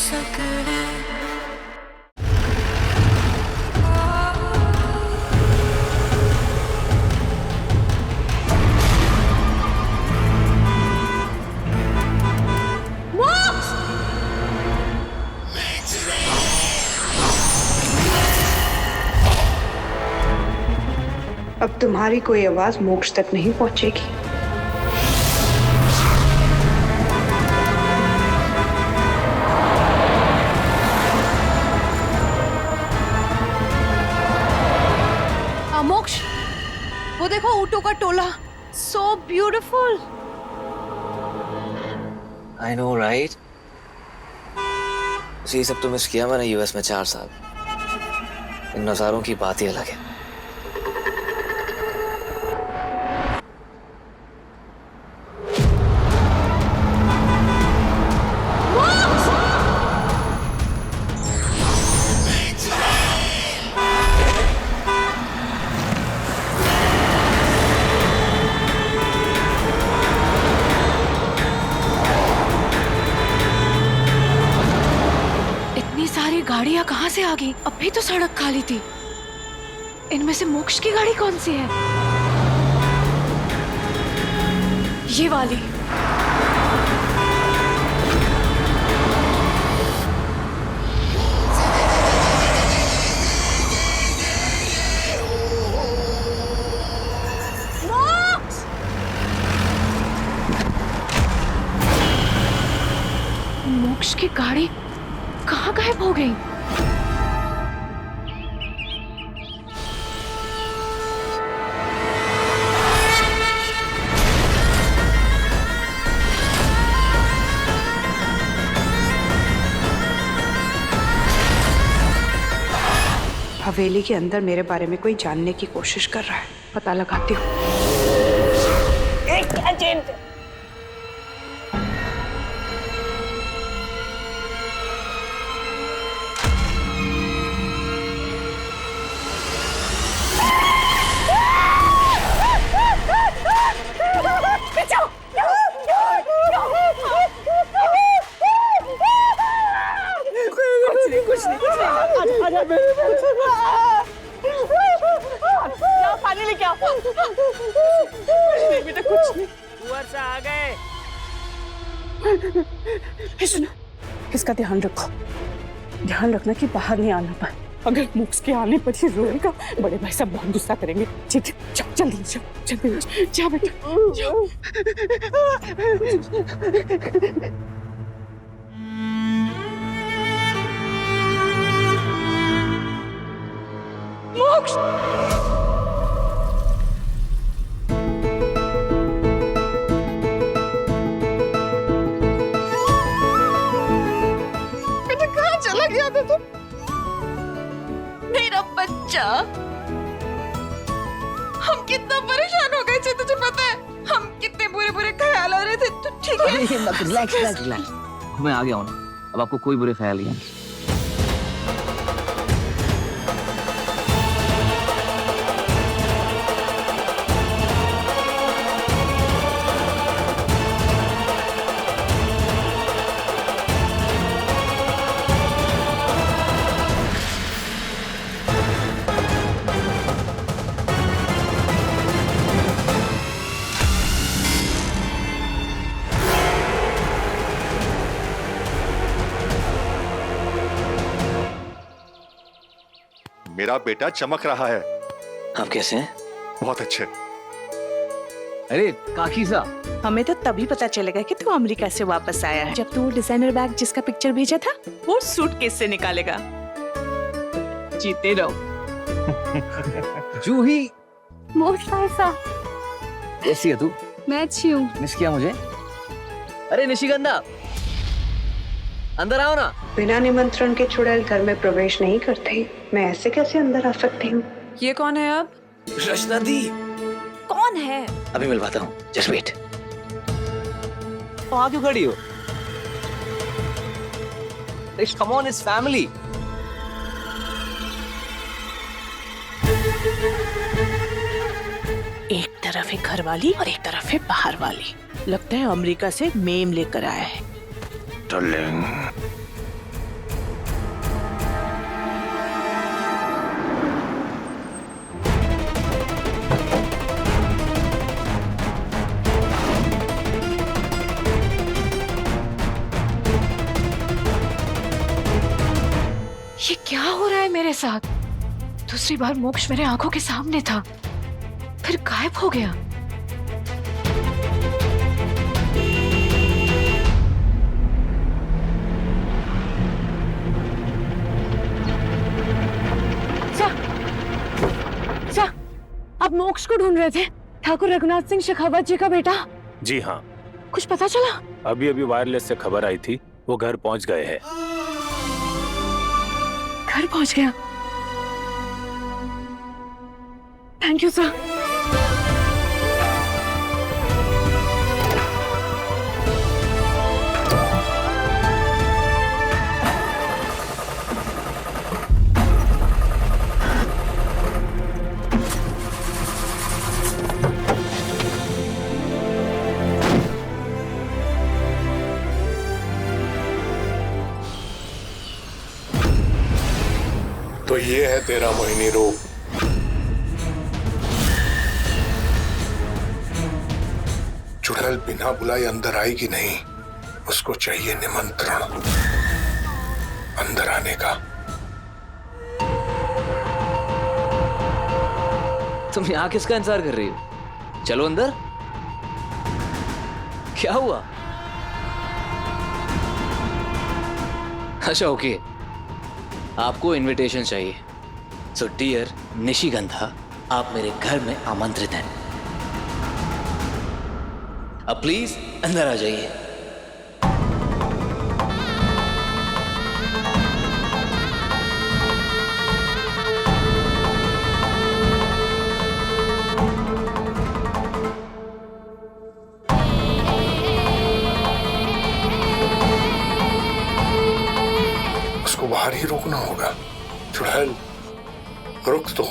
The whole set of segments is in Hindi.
सकते। अब तुम्हारी कोई आवाज मोक्ष तक नहीं पहुंचेगी। मोक्ष, वो देखो ऊँटों का टोला, so beautiful। I know, right? ये सब तो मिस किया मैंने यूएस में 4 साल। इन नज़ारों की बात ही अलग है। गाड़ियां कहां से आ गई? अब भी तो सड़क खाली थी। इनमें से मोक्ष की गाड़ी कौन सी है? ये वाली। मोक्ष! मोक्ष की गाड़ी कहाँ गायब हो गई? हवेली के अंदर मेरे बारे में कोई जानने की कोशिश कर रहा है। पता लगाती हूँ। एक एजेंट। पानी लेके आओ। बेटा कुछ नहीं, ऊपर से आ गए। सुनो, इसका ध्यान रखो। ध्यान रखना कि बाहर नहीं आना पाए। अगर मोक्ष के आने पर ही रोएगा, बड़े भाई साहब बहुत गुस्सा करेंगे। ठीक है, जाओ जल्दी जाओ, जल्दी जाओ बेटा जाओ। मोक्ष! बेटा कहाँ चला गया था तू? मेरा बच्चा। हम कितना परेशान हो गए थे, तुझे पता है? हम कितने बुरे बुरे ख्याल आ रहे थे। तू ठीक है? रिलैक्स। मैं आ गया हूँ ना, अब आपको कोई बुरे ख्याल नहीं है। मेरा बेटा चमक रहा है। आप कैसे हैं? बहुत अच्छे। अरे काकी सा, हमें तो तभी पता चलेगा कि तू अमेरिका से वापस आया है, जब तू डिजाइनर बैग जिसका पिक्चर भेजा था वो सूटकेस से निकालेगा। जीते रहो। जूही, मोक्ष भाई साहब, कैसी है तू? मैं अच्छी हूँ। मिस किया मुझे? अरे निशिगंधा, अंदर आओ ना। बिना निमंत्रण के चुड़ैल घर में प्रवेश नहीं करते। मैं ऐसे कैसे अंदर आ सकती हूँ? ये कौन है अब? रचना दी। कौन है? अभी मिलवाता हूँ, जस्ट वेट। वहाँ क्यों खड़ी हो? Come on, it's family. एक तरफ है घर वाली और एक तरफ है बाहर वाली। लगता है अमेरिका से मेम लेकर आया है। डार्लिंग, ये क्या हो रहा है मेरे साथ? दूसरी बार मोक्ष मेरे आंखों के सामने था, फिर गायब हो गया। आप मोक्ष को ढूंढ रहे थे? ठाकुर रघुनाथ सिंह शेखावत जी का बेटा? जी हाँ, कुछ पता चला? अभी अभी वायरलेस से खबर आई थी, वो घर पहुंच गए हैं। घर पहुंच गया? Thank you sir. तो ये है तेरा मोहिनी रूप। चुड़ैल बिना बुलाए अंदर आएगी नहीं, उसको चाहिए निमंत्रण अंदर आने का। तुम यहाँ किसका इंतजार कर रही हो? चलो अंदर। क्या हुआ? अच्छा ओके, आपको इनविटेशन चाहिए। सो डियर निशिगंधा, आप मेरे घर में आमंत्रित हैं। अब प्लीज अंदर आ जाइए। उसको बाहर ही रोकना होगा। चुड़ैल रुक तो।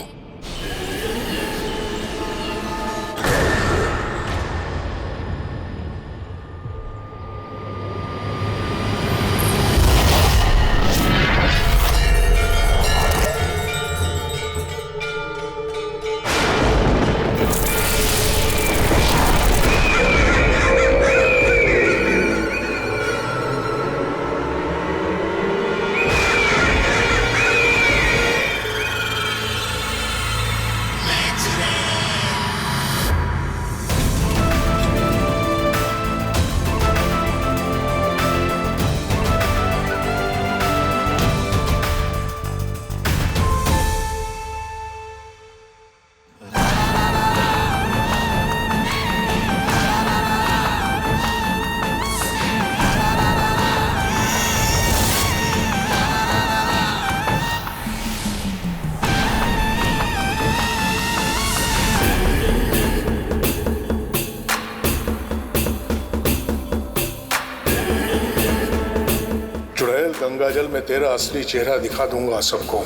चुड़ैल, गंगाजल में तेरा असली चेहरा दिखा दूंगा सबको।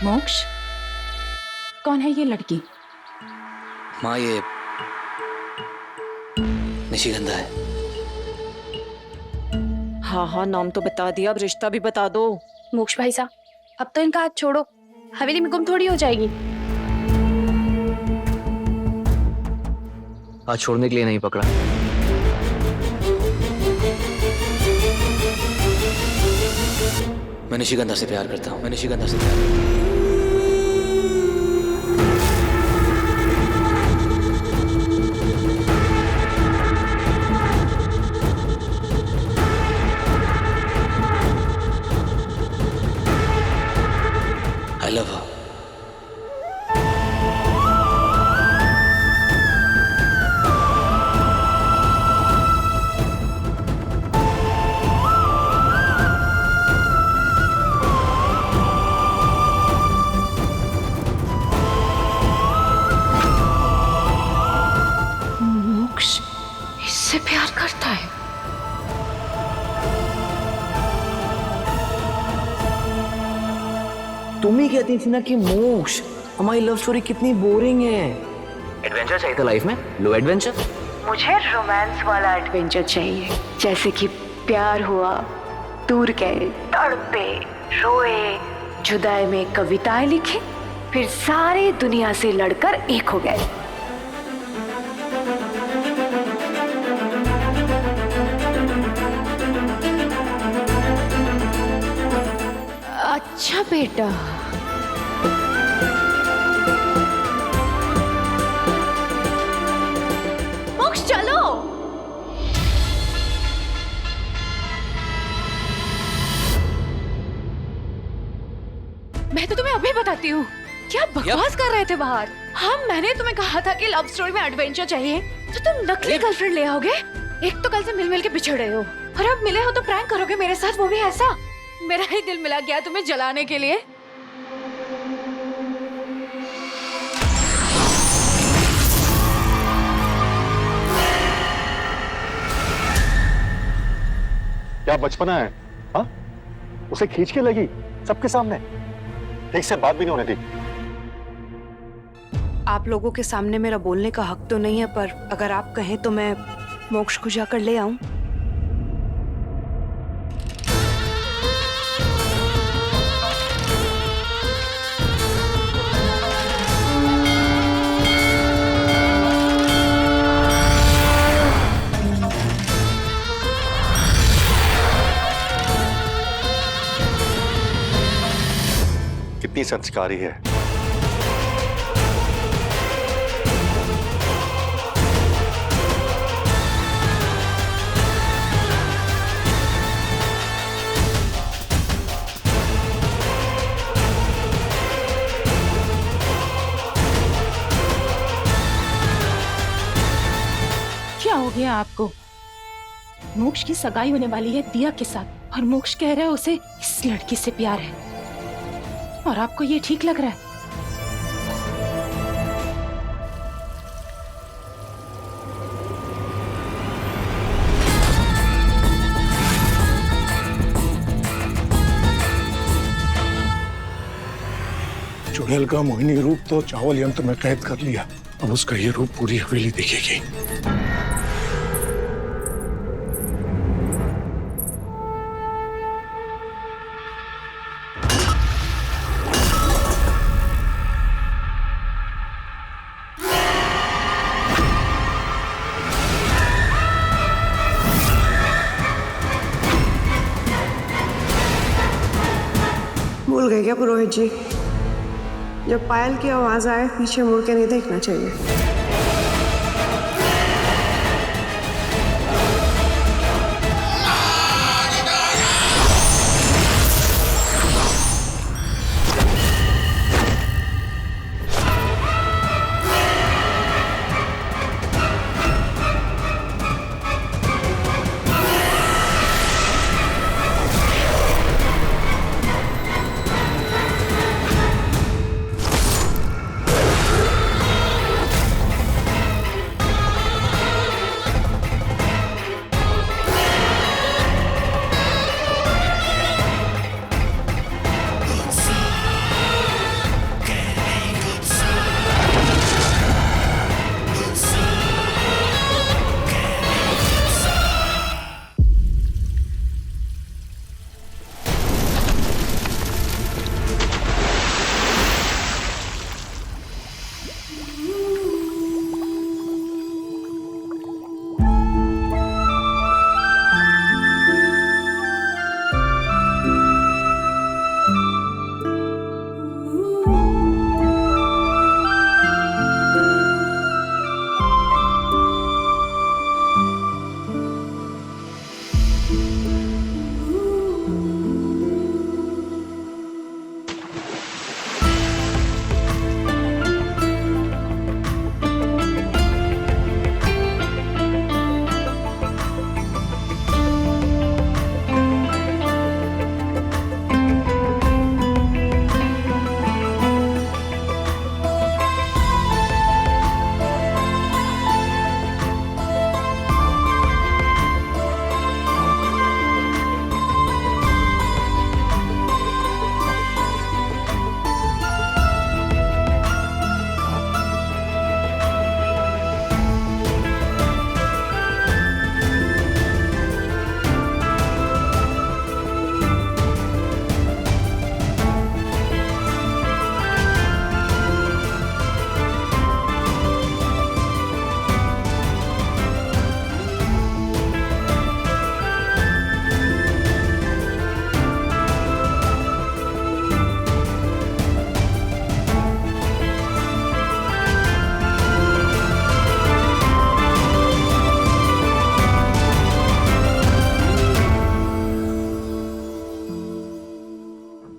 मोक्ष, कौन है ये लड़की? माँ, ये निशिगंधा है। हाँ हाँ, नाम तो बता दिया, अब रिश्ता भी बता दो। मोक्ष भाई साहब, अब तो इनका हाथ छोड़ो, हवेली में गुम थोड़ी हो जाएगी। हाथ छोड़ने के लिए नहीं पकड़ा। मैं निशिगंधा से प्यार करता हूँ। मैं निशिगंधा से प्यार करता हूँ। I love her. मोक्ष इससे प्यार करता है? तुम ही कहती थी ना कि मोक्ष हमारी लव स्टोरी कितनी बोरिंग है। एडवेंचर चाहिए था लाइफ में, लो एडवेंचर। मुझे रोमांस वाला एडवेंचर चाहिए, जैसे कि प्यार हुआ, दूर गए, तड़पे, रोए, जुदाई में कविताएं लिखी, फिर सारी दुनिया से लड़कर एक हो गए। अच्छा बेटा, मोक्ष चलो। मैं तो तुम्हें अभी बताती हूँ, क्या बकवास कर रहे थे बाहर। हाँ, मैंने तुम्हें कहा था कि लव स्टोरी में एडवेंचर चाहिए, तो तुम नकली गर्लफ्रेंड ले आओगे। एक तो कल से मिल मिल के बिछड़ रहे हो, और अब मिले हो तो प्रैंक करोगे मेरे साथ, वो भी ऐसा। मेरा ही दिल मिला गया तुम्हें जलाने के लिए। क्या बचपना है? हाँ, उसे खींच के लगी सबके सामने, ठीक से बात भी नहीं होने दी। आप लोगों के सामने मेरा बोलने का हक तो नहीं है, पर अगर आप कहें तो मैं मोक्ष को जाकर ले आऊं। कितनी संस्कारी है। क्या हो गया आपको? मोक्ष की सगाई होने वाली है दिया के साथ, और मोक्ष कह रहा है उसे इस लड़की से प्यार है, और आपको ये ठीक लग रहा है? चुड़ैल का मोहिनी रूप तो चावल यंत्र में कैद कर लिया, अब उसका ये रूप पूरी हवेली दिखेगी। भूल गए क्या पुरोहित जी? जब पायल की आवाज आए पीछे मुड़ के नहीं देखना चाहिए।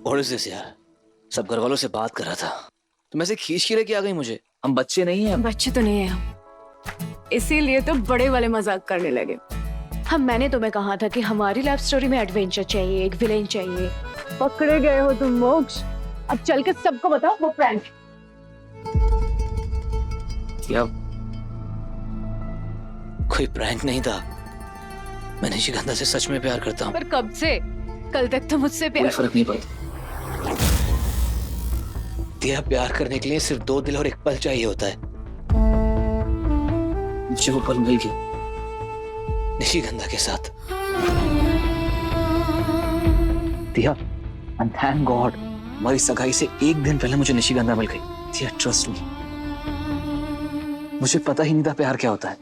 What is this यार? सब घर वालों से बात कर रहा था, तुम ऐसे खींच के लेके आ गई मुझे। हम बच्चे नहीं हैं। बच्चे तो नहीं है हम, इसीलिए तो बड़े वाले मजाक करने लगे। मैंने तुम्हें कहा था कि हमारी लव स्टोरी में एडवेंचर चाहिए, एक विलेन चाहिए। पकड़े गए हो तुम मोक्ष। अब चल के सबको बताओ वो प्रैंक। या कोई प्रैंक नहीं था, मैं निशिगंधा से सच में प्यार करता हूँ। पर कब से? कल तक तो मुझसे कोई प्यार। फर्क नहीं पड़ता। दिया, प्यार करने के लिए सिर्फ 2 दिल और 1 पल चाहिए होता है। मुझे वो पल मिल गया निशिगंधा के साथ। दिया, and thank God, हमारी सगाई से 1 दिन पहले मुझे निशिगंधा मिल गई। दिया, ट्रस्ट मी, मुझे पता ही नहीं था प्यार क्या होता है।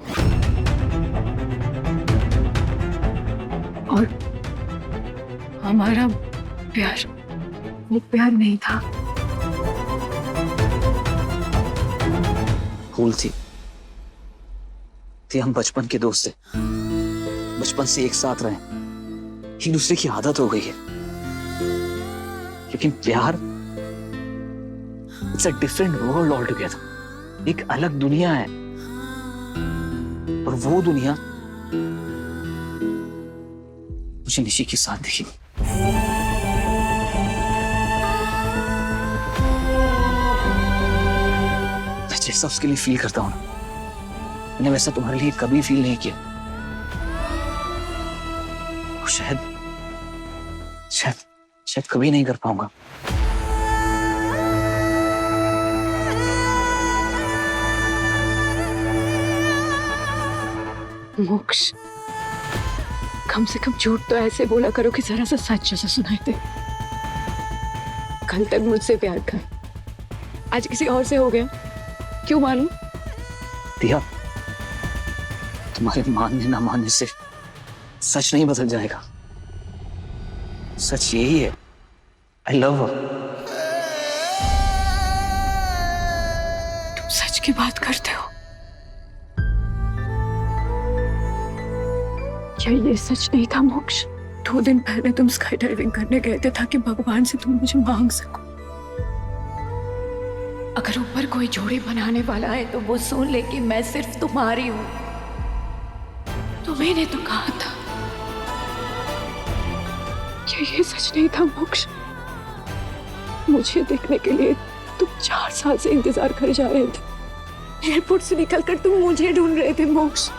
और हमारा प्यार वो प्यार नहीं था, भूल थी। हम बचपन के दोस्त थे, बचपन से एक साथ रहे, एक दूसरे की आदत हो गई है। लेकिन प्यार, it's a different world all together. एक अलग दुनिया है, और वो दुनिया मुझे निशी के साथ दिखी। जैसा उसके लिए फील करता हूं ना, मैंने वैसा तुम्हारे लिए कभी फील नहीं किया। और शायद शायद शायद कभी नहीं कर पाऊंगा। मोक्ष, कम से कम झूठ तो ऐसे बोला करो कि जरा सा सच जैसा सुनाई दे। कल तक मुझझसे प्यार था, आज किसी और से हो गया। क्यों मानूं? दिया, तुम्हारे मानने ना मानने से सच नहीं बदल जाएगा। सच यही है, आई लव हर। तुम सच की बात करते हो? क्या ये सच नहीं था मोक्ष? 2 दिन पहले तुम स्काई डाइविंग करने गए थे ताकि भगवान से तुम मुझे मांग सको। अगर ऊपर कोई जोड़ी बनाने वाला है तो वो सुन ले कि मैं सिर्फ तुम्हारी हूं। तुम्हें तो कहा था। क्या ये सच नहीं था मोक्ष? मुझे देखने के लिए तुम 4 साल से इंतजार करे जा रहे थे। एयरपोर्ट से निकलकर तुम मुझे ढूंढ रहे थे मोक्ष।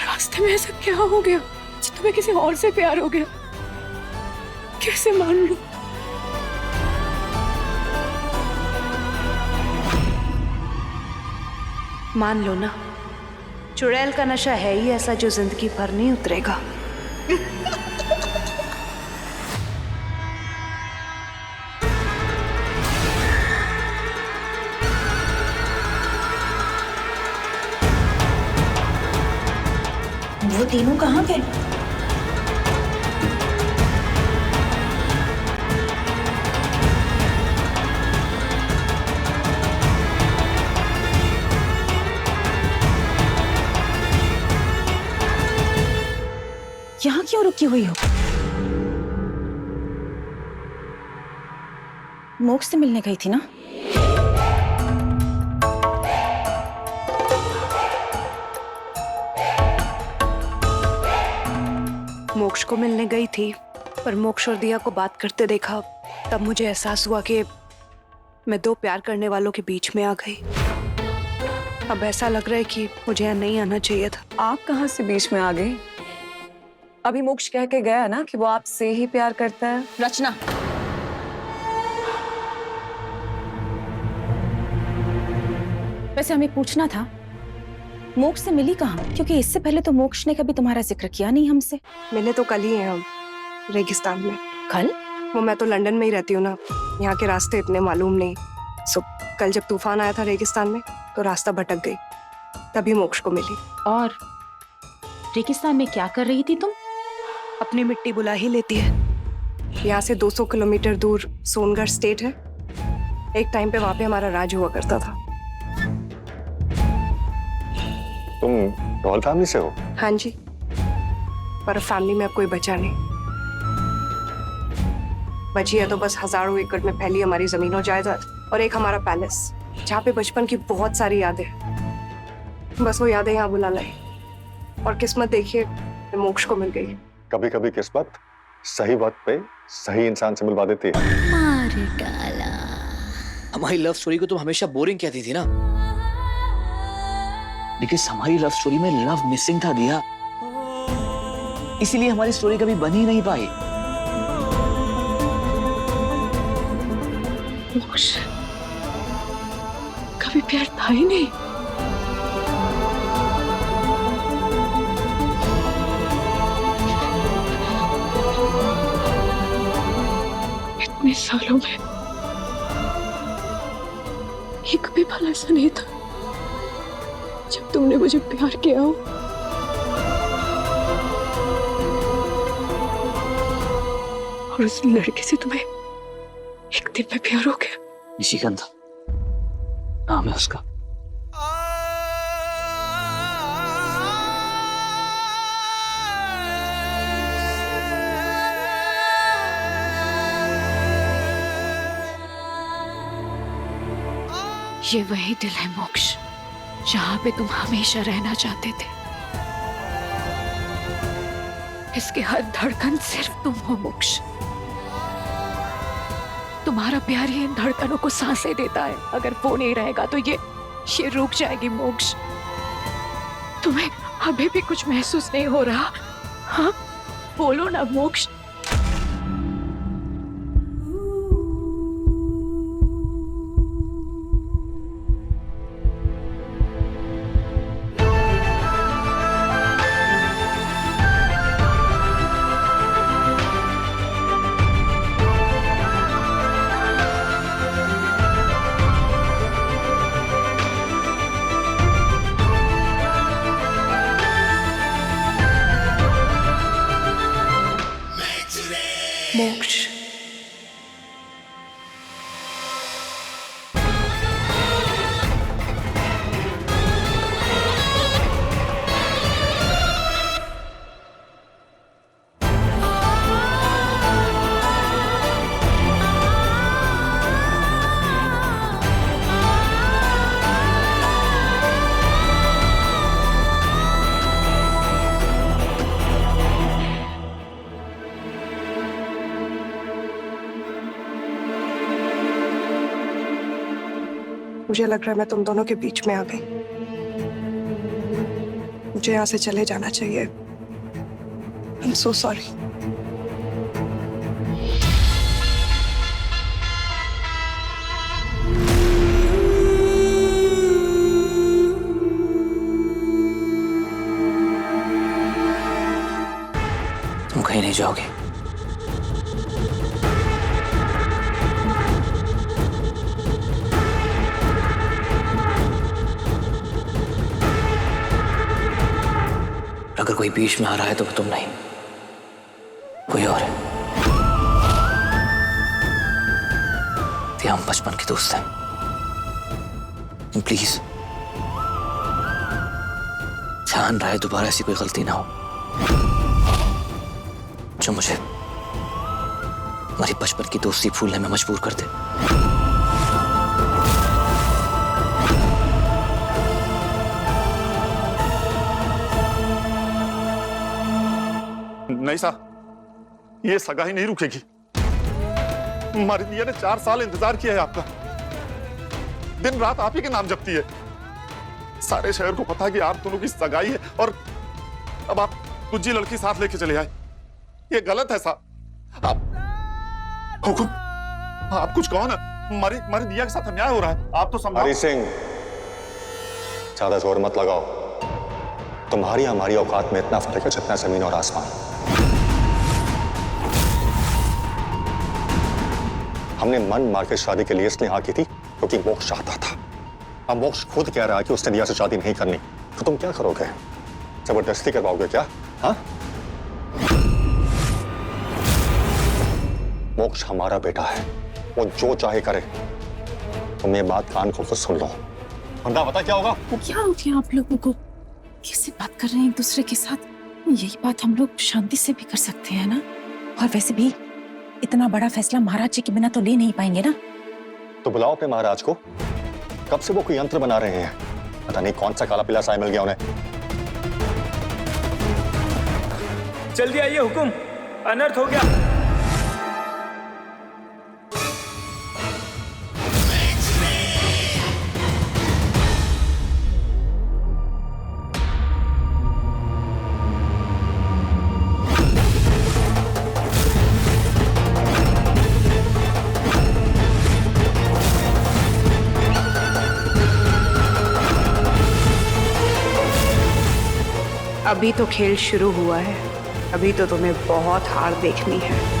रास्ते में ऐसा क्या हो गया? तुम्हें किसी और से प्यार हो गया? कैसे मान लूं? मान लो ना, चुड़ैल का नशा है ही ऐसा जो जिंदगी भर नहीं उतरेगा। वो तीनों कहाँ गए? यहाँ क्यों रुकी हुई हो? मोक्ष से मिलने गई थी ना? मोक्ष को मिलने गई थी, पर मोक्ष और दिया को बात करते देखा, तब मुझे एहसास हुआ कि मैं 2 प्यार करने वालों के बीच में आ गई। अब ऐसा लग रहा है कि मुझे यहाँ नहीं आना चाहिए था। आप कहाँ से बीच में आ गए? अभी मोक्ष कह के गया ना कि वो आपसे ही प्यार करता है। रचना, वैसे हमें पूछना था मोक्ष से मिली कहाँ? क्योंकि इससे पहले तो मोक्ष ने कभी तुम्हारा जिक्र किया नहीं हमसे। मिले तो कल ही हैं हम, रेगिस्तान में। कल? वो मैं तो लंदन में ही रहती हूँ ना, यहाँ के रास्ते इतने मालूम नहीं। सो कल जब तूफान आया था रेगिस्तान में तो रास्ता भटक गई, तभी मोक्ष को मिली। और रेगिस्तान में क्या कर रही थी तुम? अपनी मिट्टी बुला ही लेती है। यहाँ से 200 किलोमीटर दूर सोनगढ़ स्टेट है। एक टाइम पे वहाँ पे हमारा राज हुआ करता था। तुम रॉयल फैमिली से हो? हाँ जी, पर फैमिली में अब कोई बचा नहीं। बची है तो बस हजारों एकड़ में फैली हमारी जमीन और जायदाद, और एक हमारा पैलेस जहाँ पे बचपन की बहुत सारी यादें। बस वो यादें यहाँ बुला लाई, और किस्मत देखिए मोक्ष को मिल गई। कभी कभी किस्मत सही वक्त पे सही इंसान से मिलवा देती है। हमारी लव स्टोरी को तुम हमेशा बोरिंग कहती थी ना, लेकिन हमारी लव स्टोरी में लव मिसिंग था दिया, इसीलिए हमारी स्टोरी कभी बन ही नहीं पाई। मोक्ष, कभी प्यार था ही नहीं। इतने सालों में ये कभी भला ऐसा नहीं था जब तुमने मुझे प्यार किया हो। और उस लड़के से तुम्हें एक दिन में प्यार हो गया। निशिगंधा नाम है उसका। ये वही दिल है मोक्ष, जहां पे तुम हमेशा रहना चाहते थे। इसके हर धड़कन सिर्फ तुम हो मोक्ष। तुम्हारा प्यार ही इन धड़कनों को सांसें देता है। अगर वो नहीं रहेगा तो ये रुक जाएगी मोक्ष। तुम्हें अभी भी कुछ महसूस नहीं हो रहा? हाँ, बोलो ना मोक्ष। मोक्ष, मुझे लग रहा है मैं तुम दोनों के बीच में आ गई। मुझे यहाँ से चले जाना चाहिए। I'm so sorry. तुम कहीं नहीं जाओगे। अगर कोई बीच में आ रहा है तो वो तुम नहीं, कोई और है। तो हम बचपन के दोस्त हैं। प्लीज ध्यान रहे दोबारा ऐसी कोई गलती ना हो जो मुझे हमारी बचपन की दोस्ती भूलने में मजबूर कर दे। नहीं साहब, ये सगाई नहीं रुकेगी। हमारी दिया ने 4 साल इंतजार किया है आपका। दिन रात आप ही के नाम जपती है। सारे शहर को पता है कि आप दोनों की सगाई है, और अब आप दूसरी लड़की साथ लेके चले आए। ये गलत है साहब। आप हुकुम, आप कुछ कहो ना। हमारी दिया के साथ अन्याय हो रहा है, आप तो समझाओ। हरी सिंह, ज्यादा जोर मत लगाओ। तुम्हारी हमारी औकात में इतना फर्क है जितना जमीन और आसमान। हमने मन मार के शादी के लिए इसलिए हाँ की थी क्योंकि मोक्ष चाहता था। अब मोक्ष खुद कह रहा है कि उसने दिया से शादी नहीं करनी, तो तुम क्या करोगे? जबरदस्ती करवाओगे क्या? हाँ, मोक्ष हमारा बेटा है, वो जो चाहे करे। तुम ये बात कान खोल कर सुन लो। बंदा बता क्या होगा? क्या हो गया आप लोगों को? कैसे बात कर रहे हैं एक दूसरे के साथ? यही बात हम लोग शांति से भी कर सकते हैं ना। और वैसे भी इतना बड़ा फैसला महाराज जी के बिना तो ले नहीं पाएंगे ना। तो बुलाओ अपने महाराज को। कब से वो कोई यंत्र बना रहे हैं, पता नहीं कौन सा काला पीला साय मिल गया उन्हें। जल्दी आइए हुकुम, अनर्थ हो गया। अभी तो खेल शुरू हुआ है, अभी तो तुम्हें बहुत हार देखनी है।